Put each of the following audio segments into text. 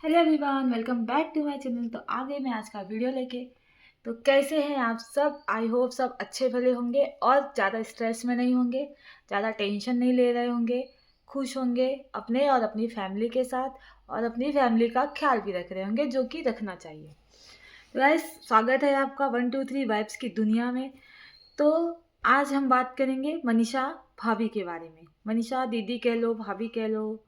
Hello everyone, welcome back to my channel. तो आ गए मैं आज का वीडियो लेके। तो कैसे हैं आप सब? आई होप सब अच्छे भले होंगे और ज़्यादा स्ट्रेस में नहीं होंगे, ज़्यादा टेंशन नहीं ले रहे होंगे, खुश होंगे अपने और अपनी फैमिली के साथ, और अपनी फैमिली का ख्याल भी रख रहे होंगे, जो कि रखना चाहिए। तो गाइस, स्वागत है आपका 1 2 3 वाइब्स की दुनिया में। तो आज हम बात करेंगे मनीषा भाभी के बारे में। मनीषा दीदी कह लो, भाभी कह लो,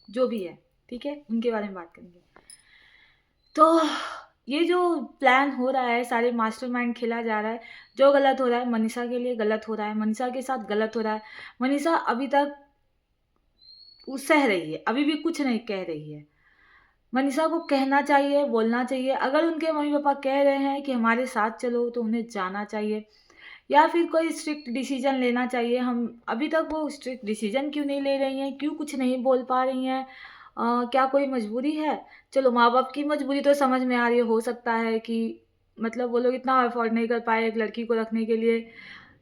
जो भी है, ठीक है, उनके बारे में बात करेंगे। तो ये जो प्लान हो रहा है, सारे मास्टरमाइंड खेला जा रहा है, जो गलत हो रहा है मनीषा के लिए गलत हो रहा है, मनीषा के साथ गलत हो रहा है। मनीषा अभी तक वो सह रही है, अभी भी कुछ नहीं कह रही है। मनीषा को कहना चाहिए, बोलना चाहिए। अगर उनके मम्मी पापा कह रहे हैं कि हमारे साथ चलो, तो उन्हें जाना चाहिए, या फिर कोई स्ट्रिक्ट डिसीजन लेना चाहिए। हम अभी तक वो स्ट्रिक्ट डिसीजन क्यों नहीं ले रही हैं, क्यों कुछ नहीं बोल पा रही हैं? क्या कोई मजबूरी है? चलो, माँ बाप की मजबूरी तो समझ में आ रही है। हो सकता है कि मतलब वो लोग इतना अफोर्ड नहीं कर पाए एक लड़की को रखने के लिए,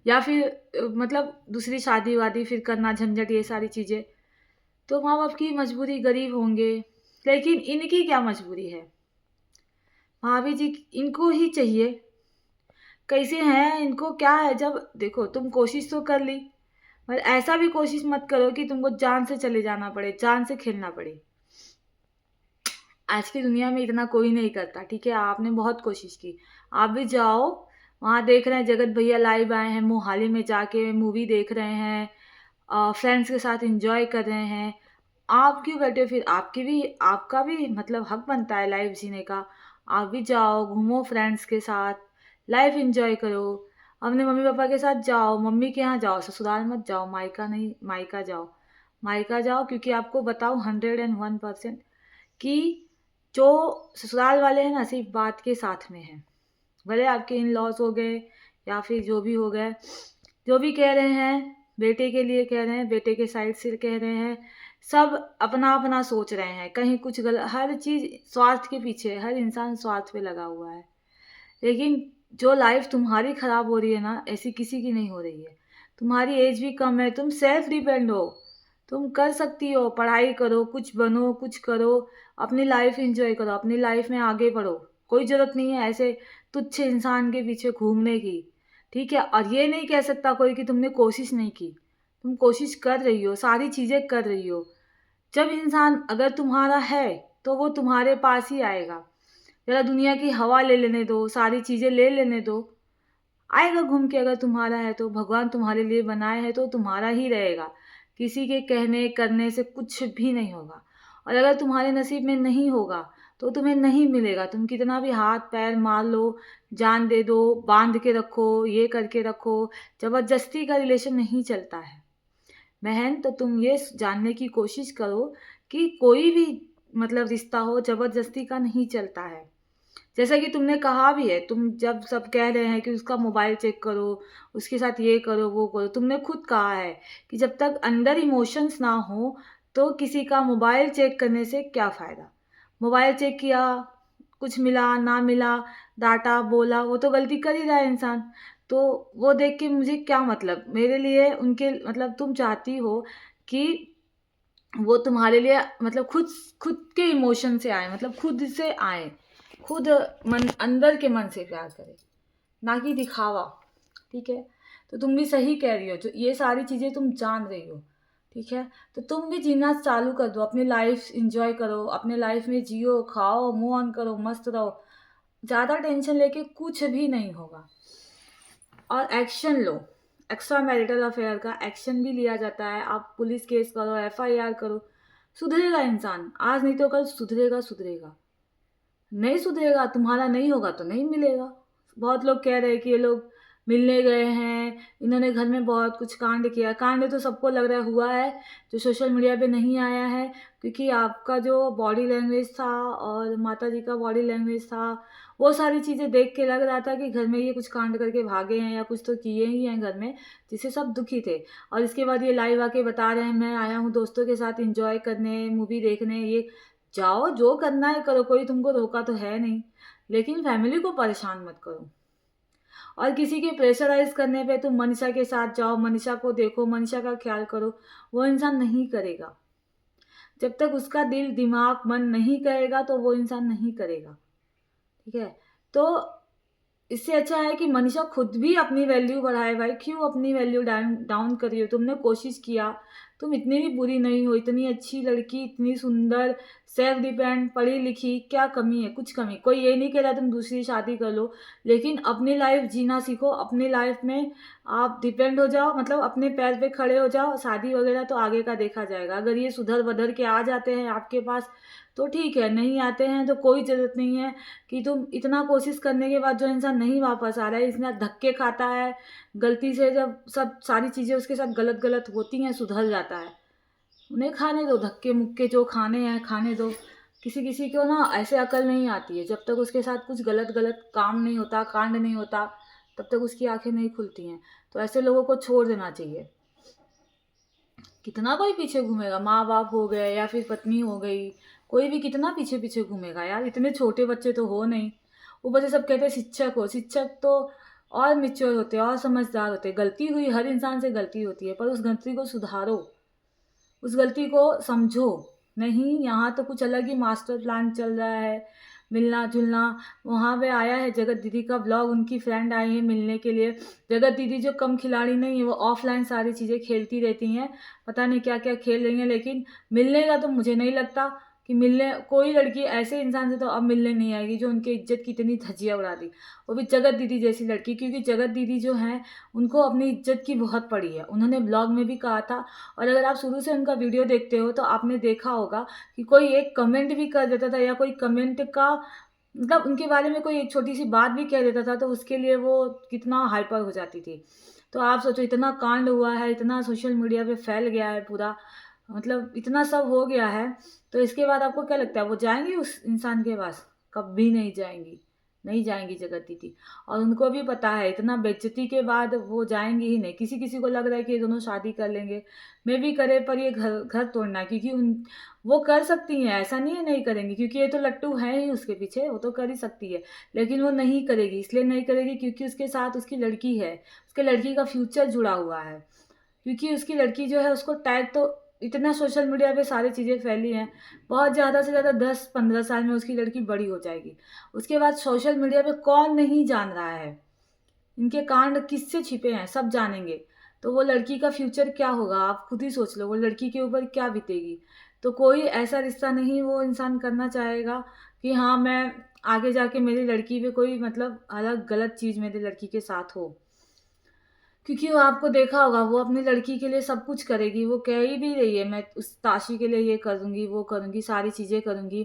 या फिर मतलब दूसरी शादी वादी फिर करना, झंझट, ये सारी चीज़ें। तो माँ बाप की मजबूरी, गरीब होंगे, लेकिन इनकी क्या मजबूरी है? भाभी जी इनको ही चाहिए। कैसे हैं, इनको क्या है? जब देखो, तुम कोशिश तो कर ली, पर ऐसा भी कोशिश मत करो कि तुमको जान से चले जाना पड़े, जान से खेलना पड़े। आज की दुनिया में इतना कोई नहीं करता, ठीक है? आपने बहुत कोशिश की, आप भी जाओ। वहाँ देख रहे हैं जगत भैया लाइव आए हैं, मोहाली में जाके मूवी देख रहे हैं, फ्रेंड्स के साथ एंजॉय कर रहे हैं। आप क्यों बैठे हो? फिर आपका भी मतलब हक बनता है लाइफ जीने का। आप भी जाओ, घूमो फ्रेंड्स के साथ, लाइफ एंजॉय करो। अपने मम्मी पापा के साथ जाओ, मम्मी के यहाँ जाओ, ससुराल मत जाओ, मायका नहीं, मायका जाओ। मायका जाओ, क्योंकि आपको बताओ 101% कि जो ससुराल वाले हैं ना, सिर्फ बात के साथ में हैं। भले आपके इन लॉस हो गए या फिर जो भी हो गए, जो भी कह रहे हैं बेटे के लिए कह रहे हैं, बेटे के साइड से कह रहे हैं, सब अपना अपना सोच रहे हैं। कहीं कुछ गलत, हर चीज़ स्वार्थ के पीछे है, हर इंसान स्वार्थ पे लगा हुआ है। लेकिन जो लाइफ तुम्हारी खराब हो रही है ना, ऐसी किसी की नहीं हो रही है। तुम्हारी एज भी कम है, तुम सेल्फ डिपेंड हो, तुम कर सकती हो, पढ़ाई करो, कुछ बनो, कुछ करो, अपनी लाइफ एंजॉय करो, अपनी लाइफ में आगे बढ़ो। कोई ज़रूरत नहीं है ऐसे तुच्छ इंसान के पीछे घूमने की, ठीक है? और ये नहीं कह सकता कोई कि तुमने कोशिश नहीं की। तुम कोशिश कर रही हो, सारी चीज़ें कर रही हो। जब इंसान अगर तुम्हारा है, तो वो तुम्हारे पास ही आएगा। ज़रा दुनिया की हवा ले लेने दो, सारी चीज़ें ले लेने दो, आएगा घूम के। अगर तुम्हारा है तो भगवान तुम्हारे लिए बनाए है, तो तुम्हारा ही रहेगा। किसी के कहने करने से कुछ भी नहीं होगा। और अगर तुम्हारे नसीब में नहीं होगा, तो तुम्हें नहीं मिलेगा। तुम कितना भी हाथ पैर मार लो, जान दे दो, बांध के रखो, ये करके रखो, ज़बरदस्ती का रिलेशन नहीं चलता है। बहन, तो तुम ये जानने की कोशिश करो कि कोई भी मतलब रिश्ता हो, ज़बरदस्ती का नहीं चलता है। जैसा कि तुमने कहा भी है, तुम जब सब कह रहे हैं कि उसका मोबाइल चेक करो, उसके साथ ये करो, वो करो, तुमने खुद कहा है कि जब तक अंदर इमोशंस ना हो, तो किसी का मोबाइल चेक करने से क्या फ़ायदा? मोबाइल चेक किया, कुछ मिला, ना मिला, डाँटा, बोला, वो तो गलती कर ही रहा है इंसान। तो वो देख के मुझे क्या मतलब? मेरे लिए उनके मतलब तुम चाहती हो कि वो तुम्हारे लिए मतलब खुद खुद के इमोशन से आए, मतलब खुद से आए, खुद मन, अंदर के मन से प्यार करे, ना कि दिखावा, ठीक है? तो तुम भी सही कह रही हो, जो ये सारी चीज़ें तुम जान रही हो, ठीक है? तो तुम भी जीना चालू कर दो, अपनी लाइफ एंजॉय करो, अपने लाइफ में जियो, खाओ, मूव ऑन करो, मस्त रहो। ज़्यादा टेंशन लेके कुछ भी नहीं होगा। और एक्शन लो। एक्स्ट्रा मैरिटल अफेयर का एक्शन भी लिया जाता है। आप पुलिस केस करो, एफआईआर करो, सुधरेगा इंसान। आज नहीं तो कल सुधरेगा, सुधरेगा। नहीं सुधरेगा, तुम्हारा नहीं होगा तो नहीं मिलेगा। बहुत लोग कह रहे हैं कि ये लोग मिलने गए हैं, इन्होंने घर में बहुत कुछ कांड किया। कांड तो सबको लग रहा है हुआ है, जो सोशल मीडिया पे नहीं आया है, क्योंकि आपका जो बॉडी लैंग्वेज था और माता जी का बॉडी लैंग्वेज था, वो सारी चीज़ें देख के लग रहा था कि घर में ये कुछ कांड करके भागे हैं, या कुछ तो किए ही हैं घर में, जिससे सब दुखी थे। और इसके बाद ये लाइव आके बता रहे हैं, मैं आया हूँ दोस्तों के साथ एंजॉय करने, मूवी देखने। ये जाओ, जो करना है करो, कोई तुमको रोका तो है नहीं, लेकिन फैमिली को परेशान मत करो। और किसी के प्रेशराइज करने पे तुम मनीषा के साथ जाओ, मनीषा को देखो, मनीषा का ख्याल करो, वो इंसान नहीं करेगा। जब तक उसका दिल, दिमाग, मन नहीं करेगा तो वो इंसान नहीं करेगा, ठीक है? तो इससे अच्छा है कि मनीषा खुद भी अपनी वैल्यू बढ़ाए भाई, क्यों अपनी वैल्यू डाउन डाउन कर रही हो? तुमने कोशिश किया, तुम इतनी भी बुरी नहीं हो, इतनी अच्छी लड़की, इतनी सुंदर, सेल्फ डिपेंड, पढ़ी-लिखी, क्या कमी है? कुछ कमी, कोई ये नहीं कह रहा तुम दूसरी शादी कर लो, लेकिन अपनी लाइफ जीना सीखो, अपनी लाइफ में आप डिपेंड हो जाओ, मतलब अपने पैर पे खड़े हो जाओ, शादी वगैरह तो आगे का देखा जाएगा। अगर ये सुधर-बधर के आ जाते हैं आपके पास, तो ठीक है, नहीं आते हैं तो कोई ज़रूरत नहीं है कि तुम इतना कोशिश करने के बाद जो इंसान नहीं वापस आ रहा है, इतना धक्के खाता है, गलती से जब सब सारी चीज़ें उसके साथ गलत-गलत होती हैं, सुधर जाता है। उन्हें खाने दो धक्के-मुक्के जो खाने हैं, खाने दो। किसी-किसी को ना ऐसे अकल नहीं आती है, जब तक उसके साथ कुछ गलत-गलत काम नहीं होता, कांड नहीं होता, तब तक उसकी आँखें नहीं खुलती हैं। तो ऐसे लोगों को छोड़ देना चाहिए। कितना कोई पीछे घूमेगा, माँ-बाप हो गए या फिर पत्नी हो गई, कोई भी कितना पीछे-पीछे घूमेगा यार, इतने छोटे बच्चे तो हो नहीं। ऊपर से सब कहते हैं शिक्षक हो, शिक्षक तो और मैच्योर होते हैं और समझदार होते हैं। गलती हुई, हर इंसान से गलती होती है, पर उस गलती को सुधारो, उस गलती को समझो। नहीं, यहाँ तो कुछ अलग ही मास्टर प्लान चल रहा है, मिलना-जुलना। वहाँ पे आया है जगत दीदी का व्लॉग, उनकी फ्रेंड आई है मिलने के लिए। जगत दीदी जो कम खिलाड़ी नहीं है, वो ऑफ़लाइन सारी चीज़ें खेलती रहती हैं। पता नहीं क्या-क्या खेल रही हैं, लेकिन मिलने का तो मुझे नहीं लगता कि मिलने कोई लड़की ऐसे इंसान से तो अब मिलने नहीं आएगी, जो उनकी इज़्ज़त की इतनी धज्जियाँ उड़ा दी। वो भी जगत दीदी जैसी लड़की, क्योंकि जगत दीदी जो हैं, उनको अपनी इज़्ज़त की बहुत पड़ी है। उन्होंने व्लॉग में भी कहा था, और अगर आप शुरू से उनका वीडियो देखते हो तो आपने देखा होगा कि कोई एक कमेंट भी कर देता था, या कोई कमेंट का मतलब उनके बारे में कोई एक छोटी-सी बात भी कह देता था, तो उसके लिए वो कितना हाइपर हो जाती थी। तो आप सोचो, इतना कांड हुआ है, इतना सोशल मीडिया पे फैल गया है पूरा, मतलब इतना सब हो गया है, तो इसके बाद आपको क्या लगता है वो जाएँगी उस इंसान के पास? कभी नहीं जाएँगी, नहीं जाएँगी जगत दीदी। और उनको भी पता है इतना बेइज़्ज़ती के बाद वो जाएँगी ही नहीं। किसी-किसी को लग रहा है कि ये दोनों शादी कर लेंगे, मे बी करें, पर ये घर घर तोड़ना है, क्योंकि उन वो कर सकती हैं, ऐसा नहीं है नहीं करेंगी, क्योंकि ये तो लट्टू है ही उसके पीछे, वो तो कर ही सकती है। लेकिन वो नहीं करेगी, इसलिए नहीं करेगी क्योंकि उसके साथ उसकी लड़की है, उसके लड़की का फ्यूचर जुड़ा हुआ है। क्योंकि उसकी लड़की जो है उसको टैग तो इतना सोशल मीडिया पे सारी चीज़ें फैली हैं, बहुत ज़्यादा से ज़्यादा 10-15 साल में उसकी लड़की बड़ी हो जाएगी। उसके बाद सोशल मीडिया पे कौन नहीं जान रहा है, इनके कांड किससे छिपे हैं, सब जानेंगे। तो वो लड़की का फ्यूचर क्या होगा, आप खुद ही सोच लो, वो लड़की के ऊपर क्या बीतेगी। तो कोई ऐसा रिश्ता नहीं वो इंसान करना चाहेगा कि हाँ, मैं आगे जाके मेरी लड़की पे कोई मतलब अलग गलत चीज़ मेरी लड़की के साथ हो। क्योंकि वो आपको देखा होगा, वो अपनी लड़की के लिए सब कुछ करेगी, वो कह ही भी रही है, मैं उस ताशी के लिए ये करूँगी, वो करूँगी, सारी चीज़ें करूँगी,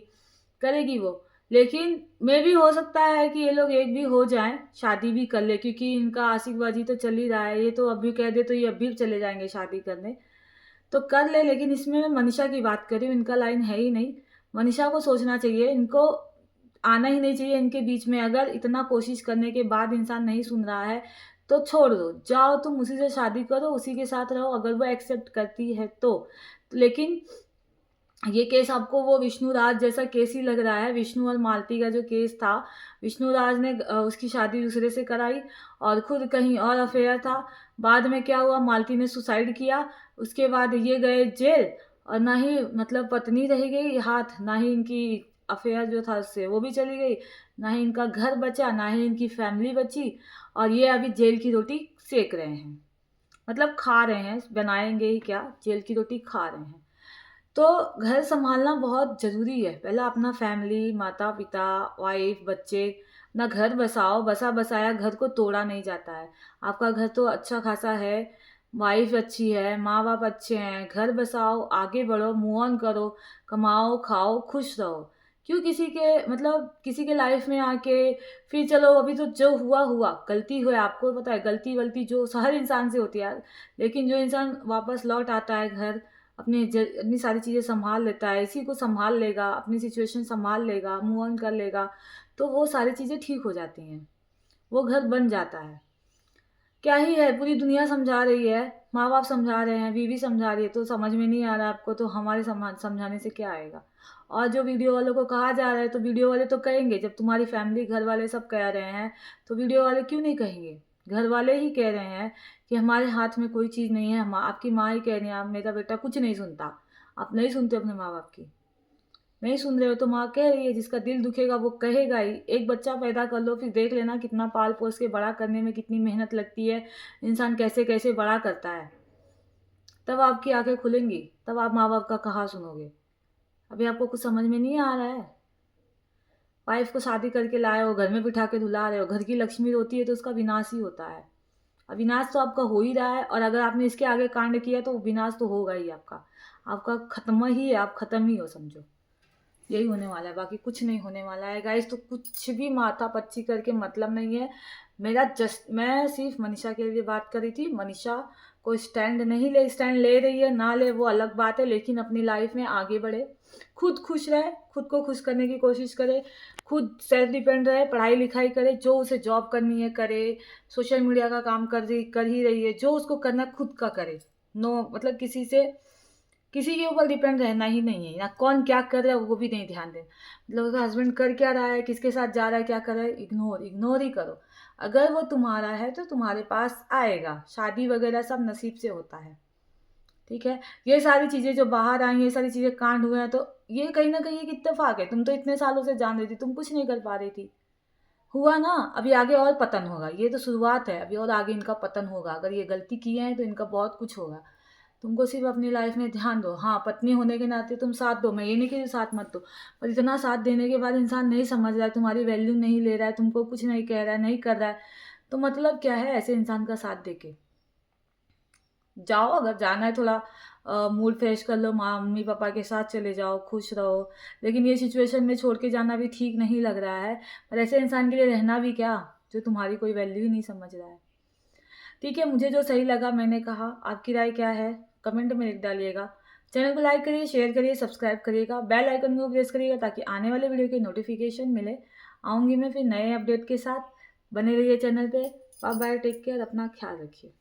करेगी वो। लेकिन मेबी हो सकता है कि ये लोग एक भी हो जाएँ, शादी भी कर लें, क्योंकि इनका आशिकबाज़ी तो चल ही रहा है, ये तो अभी कह दे तो ये अभी चले जाएँगे शादी करने। तो कर ले, लेकिन इसमें मैं मनीषा की बात कर रही हूँ, इनका लाइन है ही नहीं। मनीषा को सोचना चाहिए, इनको आना ही नहीं चाहिए इनके बीच में। अगर इतना कोशिश करने के बाद इंसान नहीं सुन रहा है, तो छोड़ दो। जाओ तुम उसी से शादी करो, उसी के साथ रहो, अगर वो एक्सेप्ट करती है तो। लेकिन ये केस आपको वो विष्णु राज जैसा केस ही लग रहा है। विष्णु और मालती का जो केस था, विष्णु राज ने उसकी शादी दूसरे से कराई और खुद कहीं और अफेयर था। बाद में क्या हुआ, मालती ने सुसाइड किया, उसके बाद ये गए जेल, और ना ही मतलब पत्नी रह गई हाथ, ना ही इनकी अफेयर जो था उससे वो भी चली गई, ना ही इनका घर बचा, ना ही इनकी फैमिली बची, और ये अभी जेल की रोटी सेक रहे हैं। मतलब खा रहे हैं, बनाएँगे ही क्या, जेल की रोटी खा रहे हैं। तो घर सँभालना बहुत ज़रूरी है। पहले अपना फैमिली, माता-पिता, वाइफ़, बच्चे, अपना घर बसाओ, बसा-बसाया घर को तोड़ा नहीं जाता है। आपका घर तो अच्छा-खासा है, वाइफ़ अच्छी है, माँ-बाप अच्छे हैं, घर बसाओ, आगे बढ़ो, मूव ऑन करो, कमाओ, खाओ, खुश रहो। क्यों किसी के मतलब किसी के लाइफ़ में आके फिर चलो अभी तो जो हुआ, हुआ। गलती हुई आपको पता है, गलती-वलती जो हर इंसान से होती है यार। लेकिन जो इंसान वापस लौट आता है घर, अपनी सारी चीज़ें सँभाल लेता है, इसी को सँभाल लेगा, अपनी सिचुएशन सँभाल लेगा, मूव ऑन कर लेगा, तो वो सारी चीज़ें ठीक हो जाती हैं। वो घर बन जाता है। क्या ही है, पूरी दुनिया समझा रही है, माँ-बाप समझा रहे हैं, बीवी समझा रही है, तो समझ में नहीं आ रहा आपको, तो हमारे समझाने से क्या आएगा? और जो वीडियो वालों को कहा जा रहा है, तो वीडियो वाले तो कहेंगे, जब तुम्हारी फैमिली, घर वाले सब कह रहे हैं, तो वीडियो वाले क्यों नहीं कहेंगे? घर वाले ही कह रहे हैं कि हमारे हाथ में कोई चीज़ नहीं है, हम आपकी माँ ही कह रही है, मेरा बेटा कुछ नहीं सुनता, आप नहीं सुनते अपने माँ बाप की, नहीं सुन रहे हो तो माँ कह रही है, जिसका दिल दुखेगा वो कहेगा ही। एक बच्चा पैदा कर लो, फिर देख लेना कितना पाल पोस के बड़ा करने में कितनी मेहनत लगती है, इंसान कैसे कैसे बड़ा करता है। तब आपकी आंखें खुलेंगी, तब आप माँ बाप का कहाँ सुनोगे। अभी आपको कुछ समझ में नहीं आ रहा है। वाइफ को शादी करके लाए हो, घर में बिठा के रुला रहे हो, घर की लक्ष्मी रोती है तो उसका विनाश ही होता है। विनाश तो आपका हो ही रहा है, और अगर आपने इसके आगे कांड किया तो विनाश तो होगा ही आपका। आपका खत्म ही है, आप खत्म ही हो समझो। यही होने वाला है, बाकी कुछ नहीं होने वाला है गाइस। तो कुछ भी माथा पच्ची करके मतलब नहीं है। मैं सिर्फ मनीषा के लिए बात कर रही थी। मनीषा को स्टैंड ले रही है ना ले वो अलग बात है, लेकिन अपनी लाइफ में आगे बढ़े, खुद खुश रहे, खुद को खुश करने की कोशिश करे, खुद सेल्फ डिपेंड रहे, पढ़ाई लिखाई करे, जो उसे जॉब करनी है करे, सोशल मीडिया का काम कर ही रही है, जो उसको करना है खुद का करे। नो मतलब किसी के ऊपर डिपेंड रहना ही नहीं है, ना कौन क्या कर रहा है वो भी नहीं ध्यान दे। मतलब उसका हस्बैंड कर क्या रहा है, किसके साथ जा रहा है, क्या कर रहा है, इग्नोर ही करो। अगर वो तुम्हारा है तो तुम्हारे पास आएगा। शादी वगैरह सब नसीब से होता है, ठीक है। ये सारी चीज़ें जो बाहर आई हैं, ये सारी चीज़ें कांड हुए हैं, तो ये कहीं ना कहीं एक इत्तेफाक है। तुम तो इतने सालों से जान रही थी, तुम कुछ नहीं कर पा रही थी, हुआ ना। अभी आगे और पतन होगा, ये तो शुरुआत है, अभी और आगे इनका पतन होगा। अगर ये गलती किए हैं तो इनका बहुत कुछ होगा। तुमको सिर्फ अपनी लाइफ में ध्यान दो। हाँ, पत्नी होने के नाते तुम साथ दो, मैं ये नहीं कि साथ मत दो, पर इतना साथ देने के बाद इंसान नहीं समझ रहा है, तुम्हारी वैल्यू नहीं ले रहा है, तुमको कुछ नहीं कह रहा है, नहीं कर रहा है, तो मतलब क्या है ऐसे इंसान का साथ देके। जाओ, अगर जाना है थोड़ा मूड फ्रेश कर लो, माँ मम्मी पापा के साथ चले जाओ, खुश रहो। लेकिन ये सिचुएशन में छोड़ के जाना भी ठीक नहीं लग रहा है। पर ऐसे इंसान के लिए रहना भी क्या, जो तुम्हारी कोई वैल्यू ही नहीं समझ रहा है। ठीक है, मुझे जो सही लगा मैंने कहा। आपकी राय क्या है कमेंट में लिख डालिएगा। चैनल को लाइक करिए, शेयर करिए, सब्सक्राइब करिएगा, बेल आइकन को प्रेस करिएगा ताकि आने वाले वीडियो की नोटिफिकेशन मिले। आऊँगी मैं फिर नए अपडेट के साथ। बने रहिए चैनल पे। बाय बाय, टेक केयर, अपना ख्याल रखिए।